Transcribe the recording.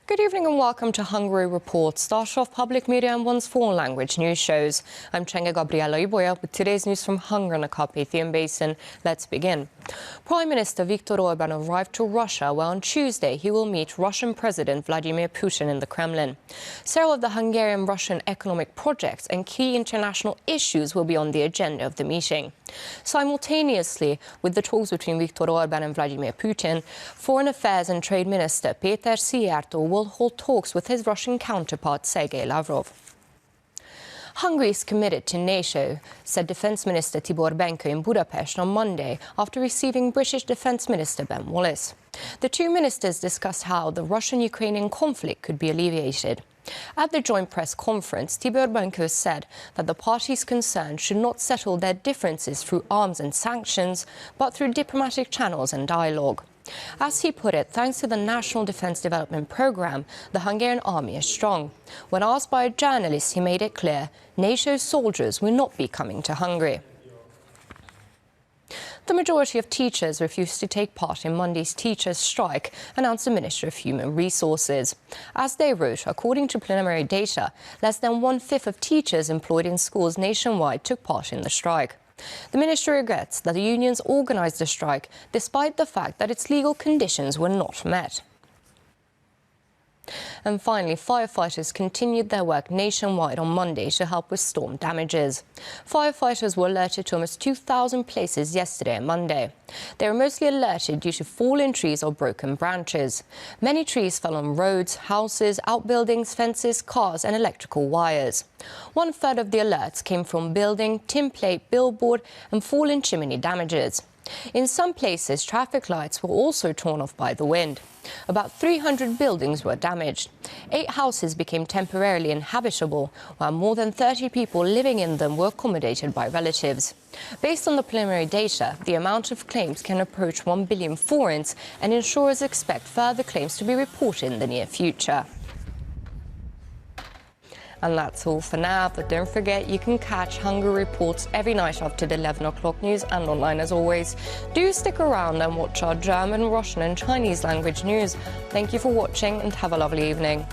Good evening and welcome to Hungary Report, start off public media and one's foreign language news shows. I'm Csenga Gabriela Ibolya with today's news from Hungary and the Carpathian Basin. Let's begin. Prime Minister Viktor Orbán arrived to Russia, where on Tuesday he will meet Russian President Vladimir Putin in the Kremlin. Several of the Hungarian-Russian economic projects and key international issues will be on the agenda of the meeting. Simultaneously with the talks between Viktor Orbán and Vladimir Putin, Foreign Affairs and Trade Minister Péter Szijjártó will hold talks with his Russian counterpart Sergei Lavrov. Hungary is committed to NATO, said Defence Minister Tibor Benko in Budapest on Monday after receiving British Defence Minister Ben Wallace. The two ministers discussed how the Russian-Ukrainian conflict could be alleviated. At the joint press conference, Tibor Benko said that the parties concerned should not settle their differences through arms and sanctions, but through diplomatic channels and dialogue. As he put it, thanks to the National Defence Development Programme, the Hungarian army is strong. When asked by a journalist, he made it clear NATO soldiers will not be coming to Hungary. The majority of teachers refused to take part in Monday's teachers' strike, announced the Minister of Human Resources. As they wrote, according to preliminary data, less than one-fifth of teachers employed in schools nationwide took part in the strike. The ministry regrets that the unions organised the strike, despite the fact that its legal conditions were not met. And finally, firefighters continued their work nationwide on Monday to help with storm damages. Firefighters were alerted to almost 2,000 places yesterday and Monday. They were mostly alerted due to fallen trees or broken branches. Many trees fell on roads, houses, outbuildings, fences, cars and electrical wires. One-third of the alerts came from building, tin plate, billboard and fallen chimney damages. In some places, traffic lights were also torn off by the wind. About 300 buildings were damaged. 8 houses became temporarily inhabitable, while more than 30 people living in them were accommodated by relatives. Based on the preliminary data, the amount of claims can approach 1 billion forints, and insurers expect further claims to be reported in the near future. And that's all for now, but don't forget you can catch Hungary Reports every night after the 11 o'clock news and online as always. Do stick around and watch our German, Russian and Chinese language news. Thank you for watching and have a lovely evening.